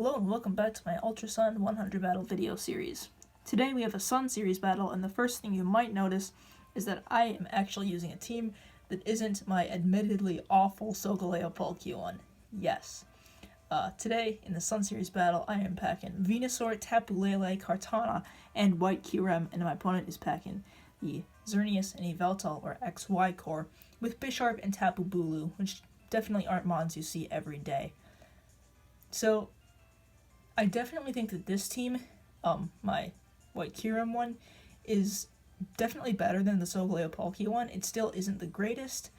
Hello and welcome back to my Ultra Sun 100 battle video series. Today we have a Sun series battle, and the first thing you might notice is that I am actually using a team that isn't my admittedly awful Solgaleo Pokemon. Yes. Today, in the Sun series battle, I am packing Venusaur, Tapu Lele, Kartana, and White Kyurem, and my opponent is packing the Xerneas and Yveltal, or XY core, with Bisharp and Tapu Bulu, which definitely aren't mons you see every day. So, I definitely think that this team, my White Kyurem one, is definitely better than the Solgaleo Palkia one. It still isn't the greatest,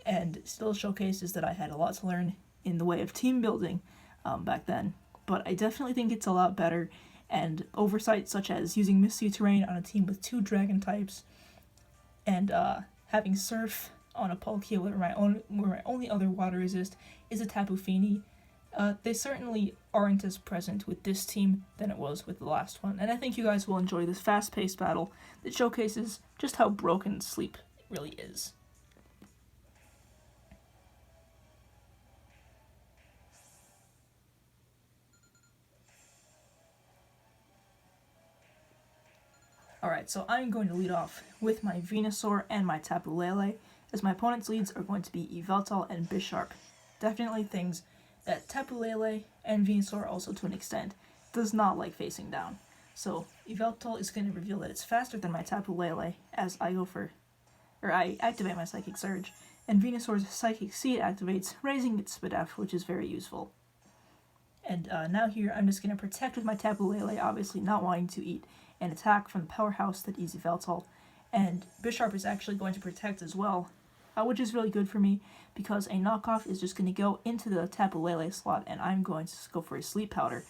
and still showcases that I had a lot to learn in the way of team building back then. But I definitely think it's a lot better, and oversights such as using Misty Terrain on a team with 2 Dragon types, and having Surf on a Palkia where my only other water resist is a Tapu Fini. They certainly aren't as present with this team than it was with the last one, and I think you guys will enjoy this fast-paced battle that showcases just how broken Sleep really is. Alright, so I'm going to lead off with my Venusaur and my Tapu Lele, as my opponent's leads are going to be Yveltal and Bisharp. Definitely things that Tapu Lele and Venusaur, also to an extent, does not like facing down. So Yveltal is going to reveal that it's faster than my Tapu Lele as I activate my Psychic Surge, and Venusaur's Psychic Seed activates, raising its SPDF, which is very useful. And now here I'm just going to protect with my Tapu Lele, obviously not wanting to eat an attack from the powerhouse that is Yveltal, and Bisharp is actually going to protect as well, which is really good for me, because a knockoff is just going to go into the Tapu Lele slot, and I'm going to go for a Sleep Powder,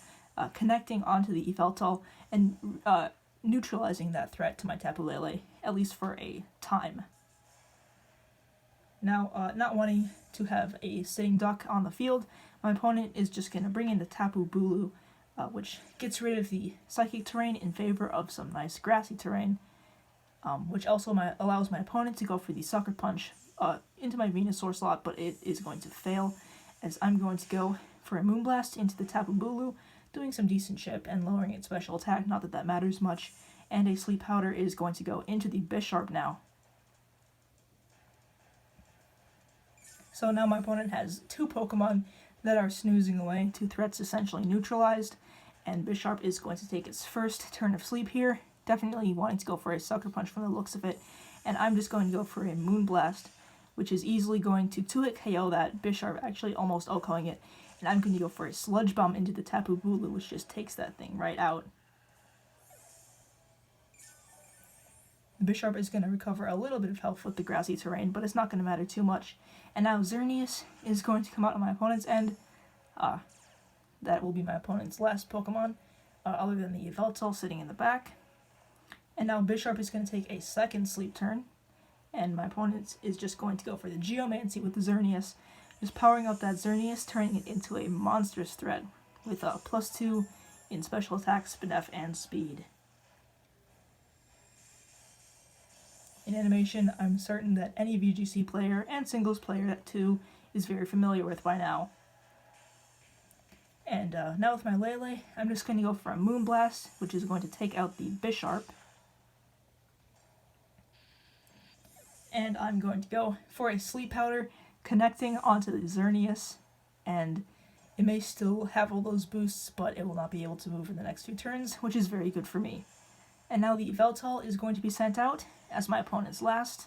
connecting onto the Yveltal, and neutralizing that threat to my Tapu Lele, at least for a time. Now, not wanting to have a sitting duck on the field, my opponent is just going to bring in the Tapu Bulu, which gets rid of the Psychic Terrain in favor of some nice grassy terrain, which also allows my opponent to go for the Sucker Punch into my Venusaur slot, but it is going to fail, as I'm going to go for a Moonblast into the Tapu Bulu, doing some decent chip and lowering its special attack, not that that matters much, and a Sleep Powder is going to go into the Bisharp now. So now my opponent has 2 Pokemon that are snoozing away, 2 threats essentially neutralized, and Bisharp is going to take its first turn of sleep here, definitely wanting to go for a Sucker Punch from the looks of it, and I'm just going to go for a Moonblast, which is easily going to 2-hit KO that Bisharp, actually almost OHKOing it, and I'm going to go for a Sludge Bomb into the Tapu Bulu, which just takes that thing right out. Bisharp is going to recover a little bit of health with the grassy terrain, but it's not going to matter too much. And now Xerneas is going to come out on my opponent's end. That will be my opponent's last Pokemon, other than the Yveltal sitting in the back. And now Bisharp is going to take a second sleep turn, and my opponent is just going to go for the Geomancy with the Xerneas, just powering up that Xerneas, turning it into a monstrous threat with +2 in special attack, SPDF, and speed. In animation, I'm certain that any VGC player and singles player that too is very familiar with by now. And now with my Lele, I'm just going to go for a Moonblast, which is going to take out the Bisharp. And I'm going to go for a Sleep Powder, connecting onto the Xerneas, and it may still have all those boosts, but it will not be able to move in the next 2 turns, which is very good for me. And now the Yveltal is going to be sent out as my opponent's last.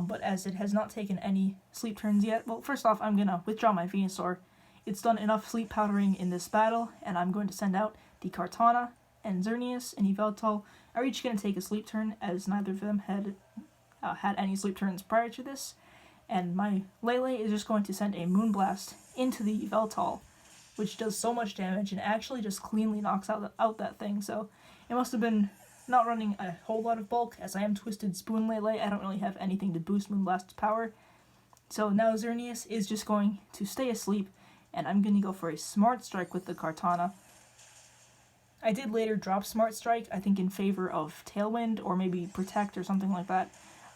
But as it has not taken any sleep turns yet, well, first off, I'm going to withdraw my Venusaur. It's done enough sleep powdering in this battle, and I'm going to send out the Kartana, and Xerneas and Yveltal are each going to take a sleep turn, as neither of them had any sleep turns prior to this. And my Lele is just going to send a Moonblast into the Yveltal, which does so much damage and actually just cleanly knocks out that thing. So it must have been not running a whole lot of bulk, as I am Twisted Spoon Lele. I don't really have anything to boost Moonblast's power. So now Xerneas is just going to stay asleep, and I'm going to go for a Smart Strike with the Kartana. I did later drop Smart Strike, I think in favor of Tailwind or maybe Protect or something like that.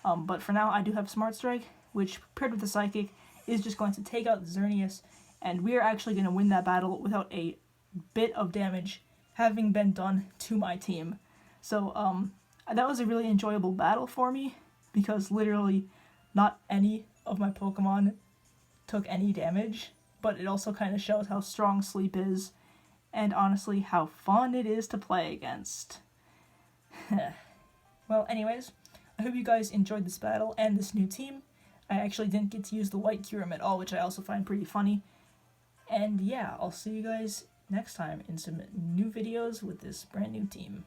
But for now, I do have Smart Strike, which paired with the Psychic is just going to take out Xerneas, and we are actually going to win that battle without a bit of damage having been done to my team. So that was a really enjoyable battle for me, because literally not any of my Pokemon took any damage, but it also kind of shows how strong Sleep is, and honestly how fun it is to play against. Well, anyways, I hope you guys enjoyed this battle and this new team. I actually didn't get to use the White Kyurem at all, which I also find pretty funny. And yeah, I'll see you guys next time in some new videos with this brand new team.